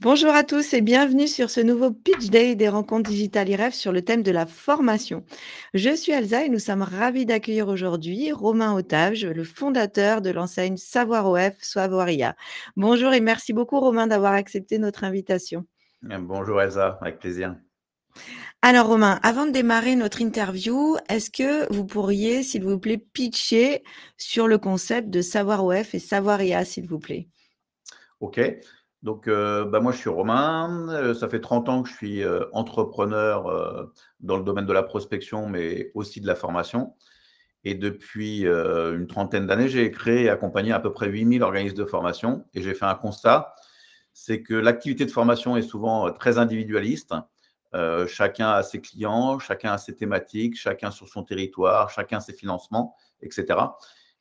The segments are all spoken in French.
Bonjour à tous et bienvenue sur ce nouveau Pitch Day des rencontres digitales IREF sur le thème de la formation. Je suis Elsa et nous sommes ravis d'accueillir aujourd'hui Romain Autage, le fondateur de l'enseigne Savoir OF Savoiria. Bonjour et merci beaucoup Romain d'avoir accepté notre invitation. Bonjour Elsa, avec plaisir. Alors Romain, avant de démarrer notre interview, est-ce que vous pourriez, s'il vous plaît, pitcher sur le concept de Savoir OF et Savoiria, s'il vous plaît? Ok, donc moi je suis Romain, ça fait 30 ans que je suis entrepreneur dans le domaine de la prospection, mais aussi de la formation. Et depuis une trentaine d'années, j'ai créé et accompagné à peu près 8000 organismes de formation. Et j'ai fait un constat, c'est que l'activité de formation est souvent très individualiste. Chacun a ses clients, chacun a ses thématiques, chacun sur son territoire, chacun ses financements, etc.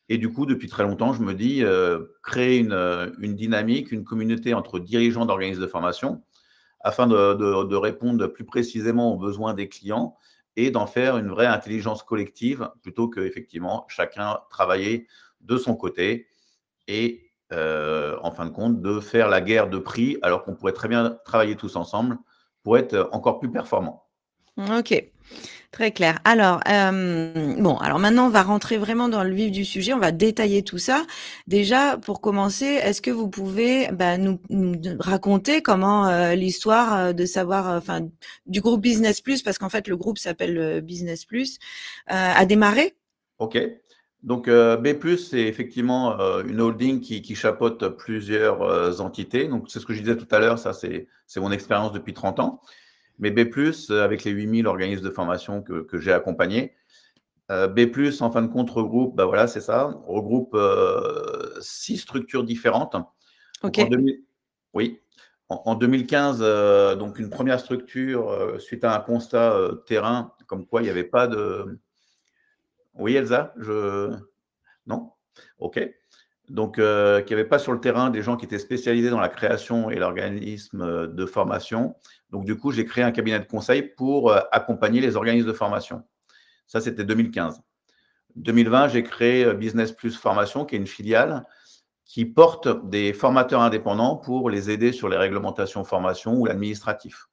Et du coup, depuis très longtemps, je me dis créer une dynamique, une communauté entre dirigeants d'organismes de formation afin de répondre plus précisément aux besoins des clients et d'en faire une vraie intelligence collective plutôt que effectivement chacun travailler de son côté et en fin de compte de faire la guerre de prix alors qu'on pourrait très bien travailler tous ensemble pour être encore plus performants. Ok. Très clair. Alors, bon, alors maintenant, on va rentrer vraiment dans le vif du sujet. On va détailler tout ça. Déjà, pour commencer, est-ce que vous pouvez nous raconter comment l'histoire de savoir, enfin, du groupe Business Plus, parce qu'en fait, le groupe s'appelle Business Plus, a démarré? OK. Donc, B+, c'est effectivement une holding qui chapeaute plusieurs entités. Donc, c'est ce que je disais tout à l'heure, ça, c'est mon expérience depuis 30 ans. Mais B+, avec les 8000 organismes de formation que j'ai accompagnés, B+, en fin de compte, regroupe, bah voilà, c'est ça, regroupe 6 structures différentes. Donc, en Ok. 2000, oui, en 2015, donc une première structure, suite à un constat terrain, comme quoi il n'y avait pas de… Oui, Elsa, non? OK. Donc, qu'il n'y avait pas sur le terrain des gens qui étaient spécialisés dans la création et l'organisme de formation. Donc, du coup, j'ai créé un cabinet de conseil pour accompagner les organismes de formation. Ça, c'était 2015. 2020, j'ai créé Business Plus Formation, qui est une filiale qui porte des formateurs indépendants pour les aider sur les réglementations formation ou l'administratif.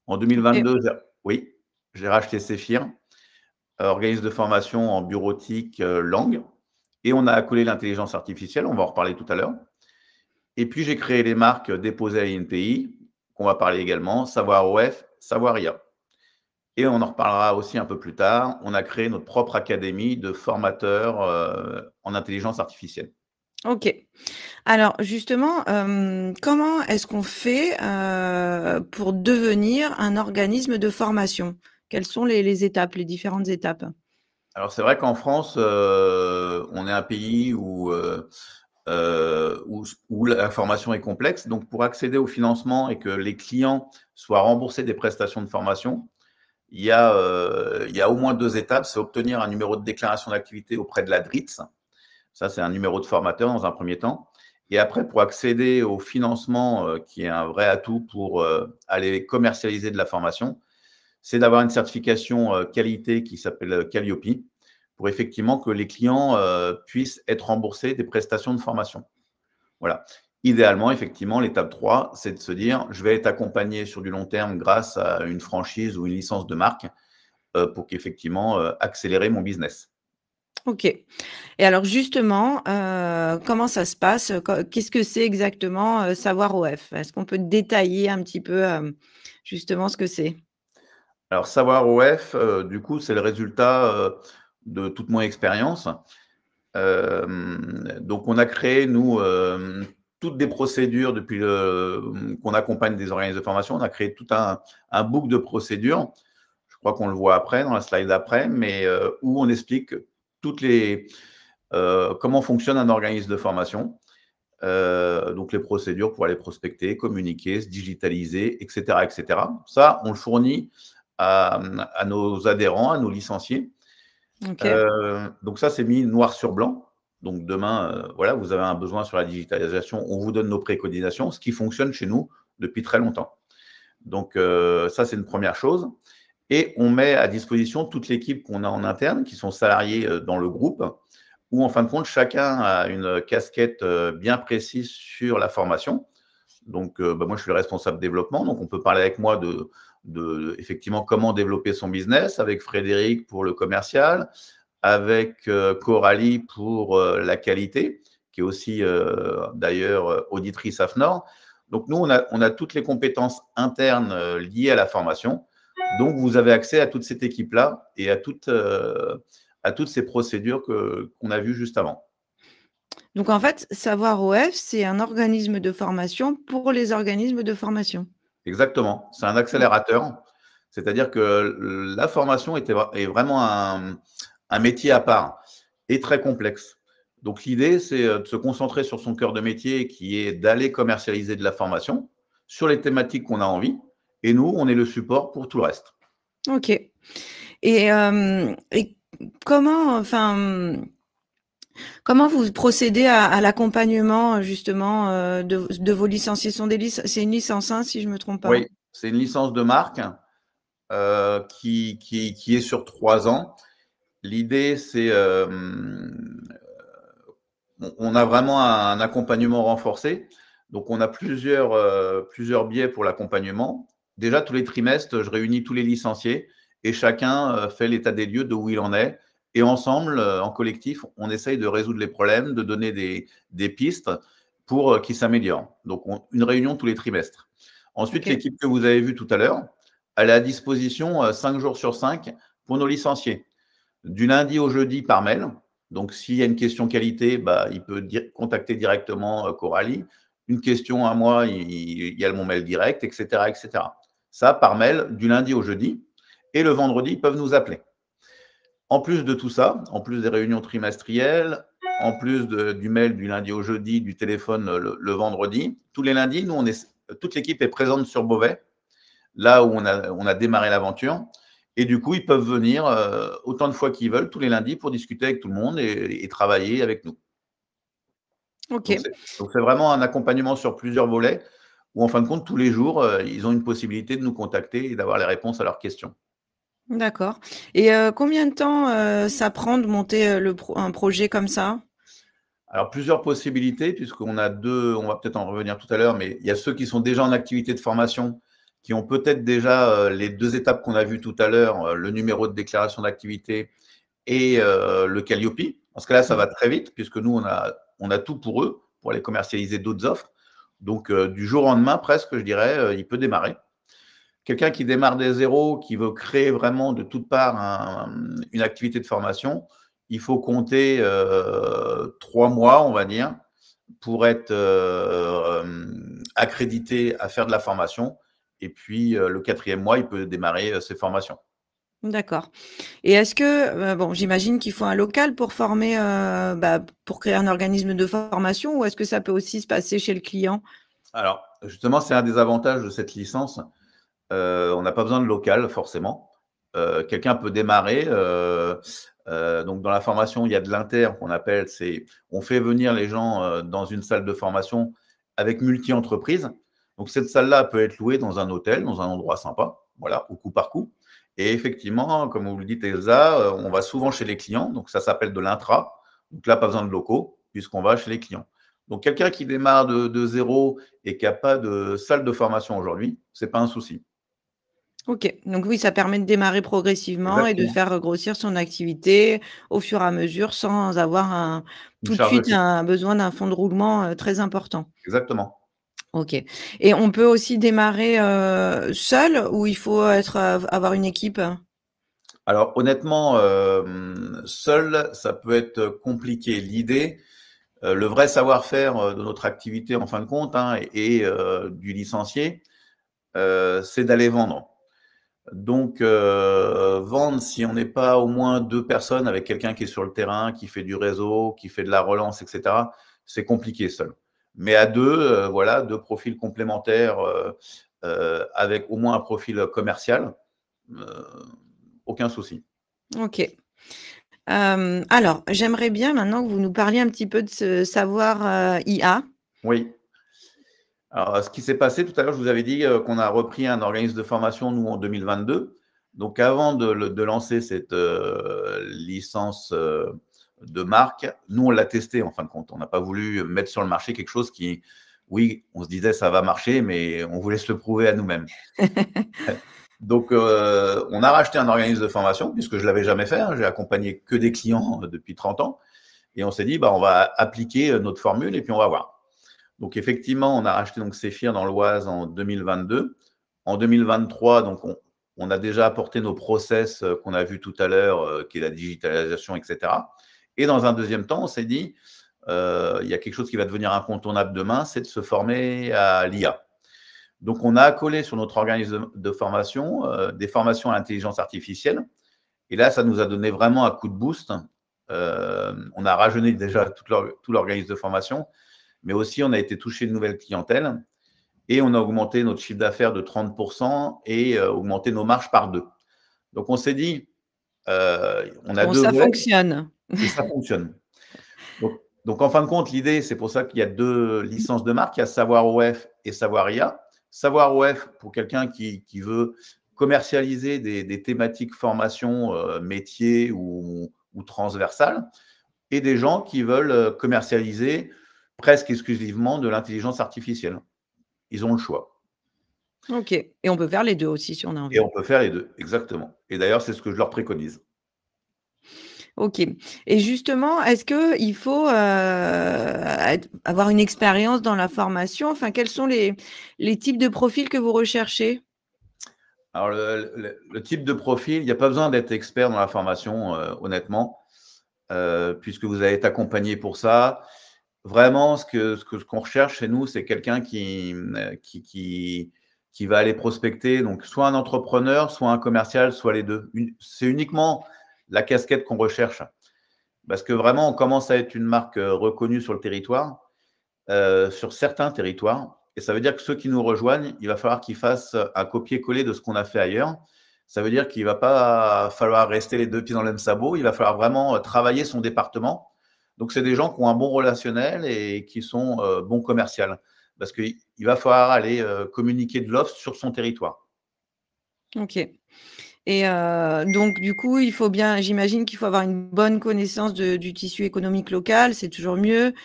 En Ok. 2022, oui, j'ai racheté Séphir, organisme de formation en bureautique, langue, et on a accolé l'intelligence artificielle, on va en reparler tout à l'heure. Et puis, j'ai créé les marques déposées à l'INPI, qu'on va parler également, Savoir OF, Savoir IA. Et on en reparlera aussi un peu plus tard. On a créé notre propre académie de formateurs en intelligence artificielle. Ok. Alors justement, comment est-ce qu'on fait pour devenir un organisme de formation? Quelles sont les étapes, les différentes étapes? Alors, c'est vrai qu'en France, on est un pays où la formation est complexe. Donc, pour accéder au financement et que les clients soient remboursés des prestations de formation, il y a au moins 2 étapes. C'est obtenir un numéro de déclaration d'activité auprès de la DRITS. Ça, c'est un numéro de formateur dans un premier temps. Et après, pour accéder au financement, qui est un vrai atout pour aller commercialiser de la formation, c'est d'avoir une certification qualité qui s'appelle Calliope pour effectivement que les clients puissent être remboursés des prestations de formation. Voilà. Idéalement, effectivement, l'étape 3, c'est de se dire, je vais être accompagné sur du long terme grâce à une franchise ou une licence de marque pour qu'effectivement accélérer mon business. OK. Et alors justement, comment ça se passe? Qu'est-ce que c'est exactement, Savoir OF? Est-ce qu'on peut détailler un petit peu, justement ce que c'est? Alors, Savoir OF, du coup, c'est le résultat de toute mon expérience. Donc, on a créé, nous, toutes des procédures depuis qu'on accompagne des organismes de formation. On a créé tout un book de procédures. Je crois qu'on le voit après, dans la slide d'après, mais où on explique toutes les, comment fonctionne un organisme de formation. Donc, les procédures pour aller prospecter, communiquer, se digitaliser, etc., etc. Ça, on le fournit à nos adhérents, à nos licenciés. OK. Donc ça, c'est mis noir sur blanc. Donc demain, voilà, vous avez un besoin sur la digitalisation, on vous donne nos préconisations, ce qui fonctionne chez nous depuis très longtemps. Donc ça, c'est une première chose. Et on met à disposition toute l'équipe qu'on a en interne, qui sont salariés dans le groupe, où en fin de compte, chacun a une casquette bien précise sur la formation. Donc, moi, je suis le responsable développement. Donc, on peut parler avec moi effectivement comment développer son business, avec Frédéric pour le commercial, avec Coralie pour la qualité, qui est aussi d'ailleurs auditrice AFNOR. Donc, nous, on a toutes les compétences internes liées à la formation. Donc, vous avez accès à toute cette équipe-là et à toutes ces procédures qu'on a vues juste avant. Donc, en fait, Savoir OF, c'est un organisme de formation pour les organismes de formation. Exactement. C'est un accélérateur. C'est-à-dire que la formation est vraiment un métier à part et très complexe. Donc, l'idée, c'est de se concentrer sur son cœur de métier qui est d'aller commercialiser de la formation sur les thématiques qu'on a envie. Et nous, on est le support pour tout le reste. OK. Et comment, enfin, comment vous procédez à l'accompagnement justement de vos licenciés? C'est une licence, hein, si je me trompe pas? Oui, c'est une licence de marque qui est sur 3 ans. L'idée, c'est on a vraiment un accompagnement renforcé. Donc, on a plusieurs biais pour l'accompagnement. Déjà, tous les trimestres, je réunis tous les licenciés et chacun fait l'état des lieux de où il en est. Et ensemble, en collectif, on essaye de résoudre les problèmes, de donner des pistes pour qu'ils s'améliorent. Donc, une réunion tous les trimestres. Ensuite, OK. l'équipe que vous avez vue tout à l'heure, elle est à disposition 5 jours sur 5 pour nos licenciés. Du lundi au jeudi par mail. Donc, s'il y a une question qualité, il peut contacter directement Coralie. Une question à moi, il y a mon mail direct, etc., etc. Ça, par mail, du lundi au jeudi. Et le vendredi, ils peuvent nous appeler. En plus de tout ça, en plus des réunions trimestrielles, en plus du mail du lundi au jeudi, du téléphone le vendredi, tous les lundis, nous, toute l'équipe est présente sur Beauvais, là où on a démarré l'aventure. Et du coup, ils peuvent venir autant de fois qu'ils veulent, tous les lundis, pour discuter avec tout le monde et travailler avec nous. OK. Donc, c'est vraiment un accompagnement sur plusieurs volets où, en fin de compte, tous les jours, ils ont une possibilité de nous contacter et d'avoir les réponses à leurs questions. D'accord. Et combien de temps ça prend de monter un projet comme ça? Alors, plusieurs possibilités, puisqu'on a deux, on va peut-être en revenir tout à l'heure, mais il y a ceux qui sont déjà en activité de formation, qui ont peut-être déjà les 2 étapes qu'on a vues tout à l'heure, le numéro de déclaration d'activité et le Calliope. Parce que là, ça va très vite, puisque nous, on a tout pour eux, pour aller commercialiser d'autres offres. Donc, du jour au lendemain, presque, je dirais, il peut démarrer. Quelqu'un qui démarre des zéros, qui veut créer vraiment de toutes parts une activité de formation, il faut compter 3 mois, on va dire, pour être accrédité à faire de la formation. Et puis, le 4e mois, il peut démarrer ses formations. D'accord. Et est-ce que, bon, j'imagine qu'il faut un local pour former, pour créer un organisme de formation, ou est-ce que ça peut aussi se passer chez le client? Alors, justement, c'est un des avantages de cette licence. On n'a pas besoin de local, forcément. Quelqu'un peut démarrer. Donc, dans la formation, il y a de l'inter qu'on appelle, on fait venir les gens dans une salle de formation avec multi-entreprises. Donc, cette salle-là peut être louée dans un hôtel, dans un endroit sympa, voilà, au coup par coup. Et effectivement, comme vous le dites, Elsa, on va souvent chez les clients. Donc, ça s'appelle de l'intra. Donc là, pas besoin de locaux, puisqu'on va chez les clients. Donc, quelqu'un qui démarre de zéro et qui n'a pas de salle de formation aujourd'hui, ce n'est pas un souci. OK. Donc oui, ça permet de démarrer progressivement et de Exactement. faire grossir son activité au fur et à mesure sans avoir Une tout de charge suite fixe. un besoin d'un fonds de roulement très important. Exactement. OK. Et on peut aussi démarrer seul, ou il faut avoir une équipe? Alors honnêtement, seul, ça peut être compliqué. L'idée, le vrai savoir-faire de notre activité en fin de compte, hein, et du licencié, c'est d'aller vendre. Donc, vendre, si on n'est pas au moins 2 personnes avec quelqu'un qui est sur le terrain, qui fait du réseau, qui fait de la relance, et cetera, c'est compliqué seul. Mais à 2, voilà, 2 profils complémentaires, avec au moins un profil commercial, heu, aucun souci. OK. Alors, j'aimerais bien maintenant que vous nous parliez un petit peu de ce Savoir IA. Oui. Alors, ce qui s'est passé tout à l'heure, je vous avais dit, qu'on a repris un organisme de formation, nous, en 2022. Donc avant de lancer cette, licence, de marque, nous, on l'a testé en fin de compte. On n'a pas voulu mettre sur le marché quelque chose oui, on se disait: «Ça va marcher», mais on voulait se le prouver à nous-mêmes. Donc, on a racheté un organisme de formation puisque je l'avais jamais fait, hein. J'ai accompagné que des clients depuis 30 ans et on s'est dit: «Bah, on va appliquer, notre formule et puis on va voir». Donc effectivement, on a racheté donc Cefir dans l'Oise en 2022. En 2023, donc on a déjà apporté nos process, qu'on a vus tout à l'heure, qui est la digitalisation et cetera. Et dans un deuxième temps, on s'est dit, il y a quelque chose qui va devenir incontournable demain, c'est de se former à l'IA. Donc on a accolé sur notre organisme de formation, des formations à l'intelligence artificielle et là, ça nous a donné vraiment un coup de boost. On a rajeuni déjà tout l'organisme de formation, mais aussi on a été touché de nouvelles clientèles et on a augmenté notre chiffre d'affaires de 30% et augmenté nos marges par 2. Donc on s'est dit, on a Bon, 2 ça volets fonctionne. et ça fonctionne. Donc en fin de compte, l'idée, c'est pour ça qu'il y a 2 licences de marque. Il y a Savoir OF et Savoir IA. Savoir OF, pour quelqu'un qui veut commercialiser des thématiques formation, métiers ou transversales et des gens qui veulent, commercialiser presque exclusivement de l'intelligence artificielle. Ils ont le choix OK, et on peut faire les 2 aussi si on a et envie. on peut faire les 2, exactement. Et d'ailleurs, c'est ce que je leur préconise. OK, et justement, est-ce qu'il faut, avoir une expérience dans la formation? Enfin, quels sont les types de profils que vous recherchez? Alors le type de profil, il y a pas besoin d'être expert dans la formation, honnêtement, puisque vous allez être accompagné pour ça. Vraiment, ce qu'on recherche chez nous, c'est quelqu'un qui va aller prospecter, donc soit un entrepreneur, soit un commercial, soit les 2. C'est uniquement la casquette qu'on recherche. Parce que vraiment, on commence à être une marque, reconnue sur le territoire, sur certains territoires et ça veut dire que ceux qui nous rejoignent, il va falloir qu'ils fassent un copier-coller de ce qu'on a fait ailleurs. Ça veut dire qu'il va pas falloir rester les 2 pieds dans le même sabot, il va falloir vraiment, travailler son département. Donc c'est des gens qui ont un bon relationnel et qui sont, bons commercial. Parce qu'il va falloir aller, communiquer de l'offre sur son territoire. OK, et donc du coup, il faut bien, j'imagine qu'il faut avoir une bonne connaissance du tissu économique local, c'est toujours mieux,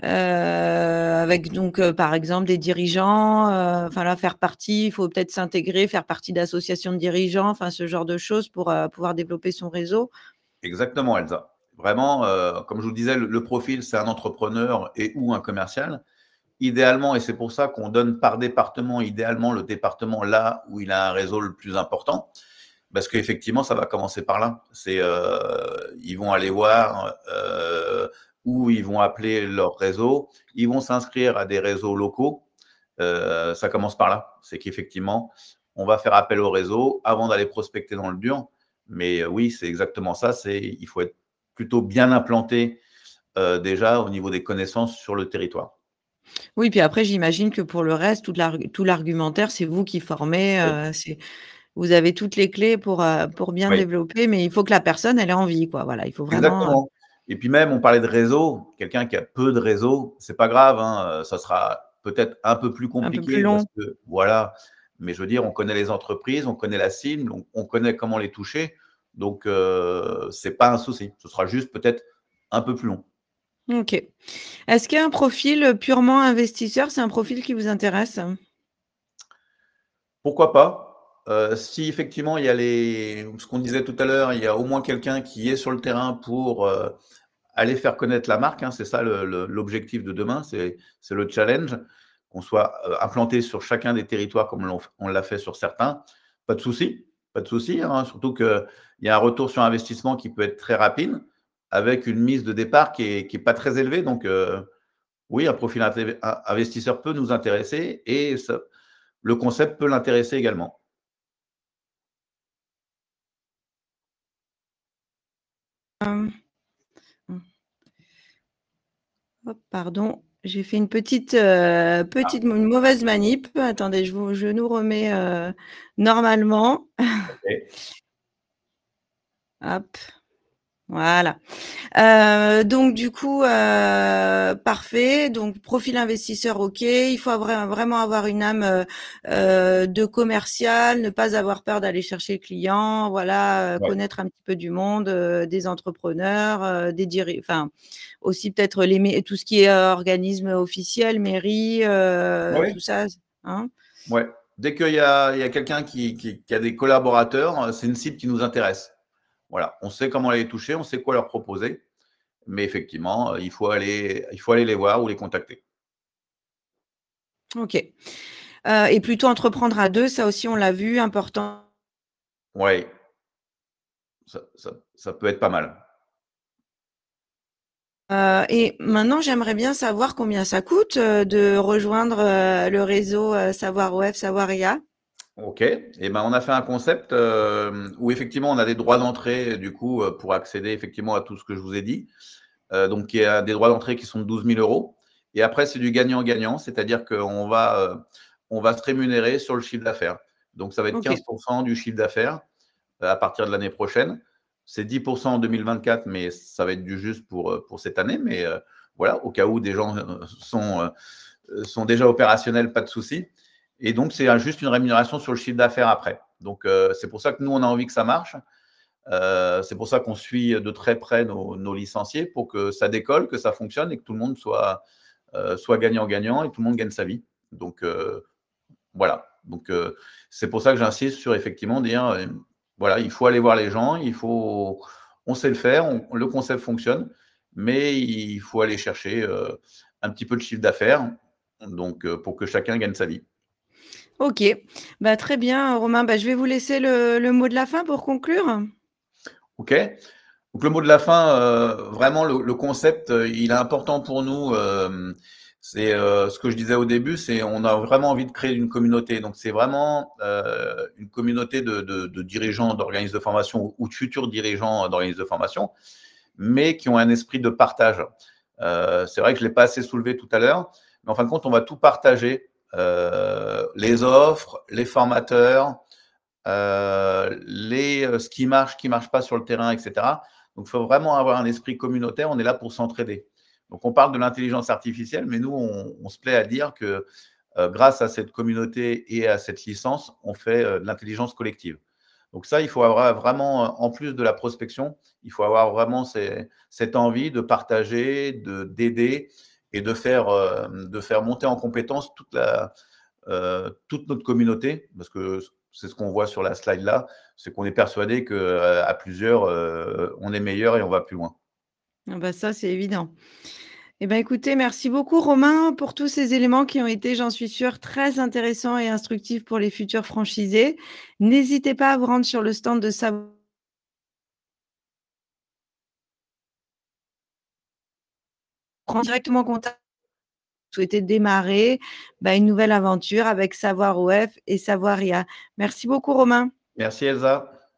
avec donc par exemple des dirigeants, enfin là, faire partie, il faut peut-être s'intégrer, faire partie d'associations de dirigeants, enfin ce genre de choses pour, pouvoir développer son réseau. Exactement, Elsa. Vraiment, comme je vous disais, le profil, c'est un entrepreneur et ou un commercial. Idéalement, et c'est pour ça qu'on donne par département, idéalement le département là où il a un réseau le plus important, parce qu'effectivement, ça va commencer par là. Ils vont aller voir où ils vont appeler leur réseau, ils vont s'inscrire à des réseaux locaux. Ça commence par là. C'est qu'effectivement, on va faire appel au réseau avant d'aller prospecter dans le dur. Mais oui, c'est exactement ça. Il faut être plutôt bien implanté déjà au niveau des connaissances sur le territoire. Oui, puis après j'imagine que pour le reste, tout l'argumentaire, c'est vous qui formez, Oui. c'est vous avez toutes les clés pour bien Oui. développer, mais il faut que la personne, elle ait envie, quoi. Voilà, il faut vraiment, Exactement. Et puis même, on parlait de réseau. Quelqu'un qui a peu de réseau, c'est pas grave, hein, ça sera peut-être un peu plus un peu plus compliqué parce long. que voilà, mais je veux dire, on connaît les entreprises, on connaît la cible, on connaît comment les toucher, donc c'est pas un souci. Ce sera juste peut-être un peu plus long. OK. Est-ce qu'il y a un profil, purement investisseur? C'est un profil qui vous intéresse? Pourquoi pas? Si effectivement il y a ce qu'on disait tout à l'heure, il y a au moins quelqu'un qui est sur le terrain pour, aller faire connaître la marque, hein, c'est ça l'objectif de demain, c'est le challenge, qu'on soit implanté sur chacun des territoires comme on l'a fait sur certains. Pas de souci, pas de souci, hein, surtout qu'il y a un retour sur investissement qui peut être très rapide, avec une mise de départ qui est pas très élevée. Donc, oui, un profil investisseur peut nous intéresser et le concept peut l'intéresser également. Hem, mmh, hop, pardon, j'ai fait une mauvaise manip. Attendez, je nous remets, normalement. Ok. Hop. Voilà. Donc du coup, parfait. Donc profil investisseur, OK. Il faut vraiment avoir une âme, de commercial, ne pas avoir peur d'aller chercher le client, voilà, Ouais. connaître un petit peu du monde, des entrepreneurs, enfin, aussi peut-être tout ce qui est, organisme officiel, mairie, Ouais, tout ça, hein? ouais. Dès qu'il y a quelqu'un qui a des collaborateurs, c'est une cible qui nous intéresse. Voilà, on sait comment les toucher, on sait quoi leur proposer, mais effectivement, il faut aller les voir ou les contacter. OK. Et plutôt entreprendre à 2, ça aussi on l'a vu, important. Ouais, ça peut être pas mal. Et maintenant, j'aimerais bien savoir combien ça coûte, de rejoindre, le réseau, Savoir OF, Savoir IA? OK, et ben, on a fait un concept, où effectivement on a des droits d'entrée du coup, pour accéder effectivement à tout ce que je vous ai dit. Donc il y a des droits d'entrée qui sont de 12 000 € et après c'est du gagnant-gagnant, c'est-à-dire qu'on va se rémunérer sur le chiffre d'affaires. Donc ça va être OK. 15 du chiffre d'affaires, à partir de l'année prochaine. C'est 10 en 2024, mais ça va être du juste pour cette année. Mais voilà, au cas où des gens sont déjà opérationnels, pas de souci. Et donc, c'est juste une rémunération sur le chiffre d'affaires après. Donc, c'est pour ça que nous, on a envie que ça marche. C'est pour ça qu'on suit de très près nos licenciés pour que ça décolle, que ça fonctionne et que tout le monde soit gagnant-gagnant et tout le monde gagne sa vie. Donc, voilà. Donc, c'est pour ça que j'insiste sur effectivement dire, voilà, il faut aller voir les gens, on sait le faire, le concept fonctionne, mais il faut aller chercher un petit peu de chiffre d'affaires, donc pour que chacun gagne sa vie. OK. Bah, très bien, Romain. Bah, je vais vous laisser le mot de la fin pour conclure. OK. Donc le mot de la fin, vraiment le concept, il est important pour nous. C'est ce que je disais au début, c'est on a vraiment envie de créer une communauté. Donc c'est vraiment une communauté de dirigeants d'organismes de formation ou de futurs dirigeants d'organismes de formation, mais qui ont un esprit de partage. C'est vrai que je l'ai pas assez soulevé tout à l'heure, mais en fin de compte, on va tout partager, les offres, les formateurs, ce qui marche pas sur le terrain, etc. Donc, il faut vraiment avoir un esprit communautaire. On est là pour s'entraider. Donc, on parle de l'intelligence artificielle, mais nous, on se plaît à dire que grâce à cette communauté et à cette licence, on fait de l'intelligence collective. Donc ça, il faut avoir vraiment, en plus de la prospection, il faut avoir vraiment cette envie de partager, d'aider et de faire monter en compétence toute notre communauté, parce que c'est ce qu'on voit sur la slide là, c'est qu'on est persuadé qu'à plusieurs, on est meilleur et on va plus loin. Ah bah, ça, c'est évident. Eh ben, écoutez, merci beaucoup, Romain, pour tous ces éléments qui ont été, j'en suis sûre, très intéressants et instructifs pour les futurs franchisés. N'hésitez pas à vous rendre sur le stand de Savoir, prendre directement contact, souhaitez démarrer, bah, une nouvelle aventure avec Savoir OF et Savoir IA. Merci beaucoup, Romain. Merci Elsa.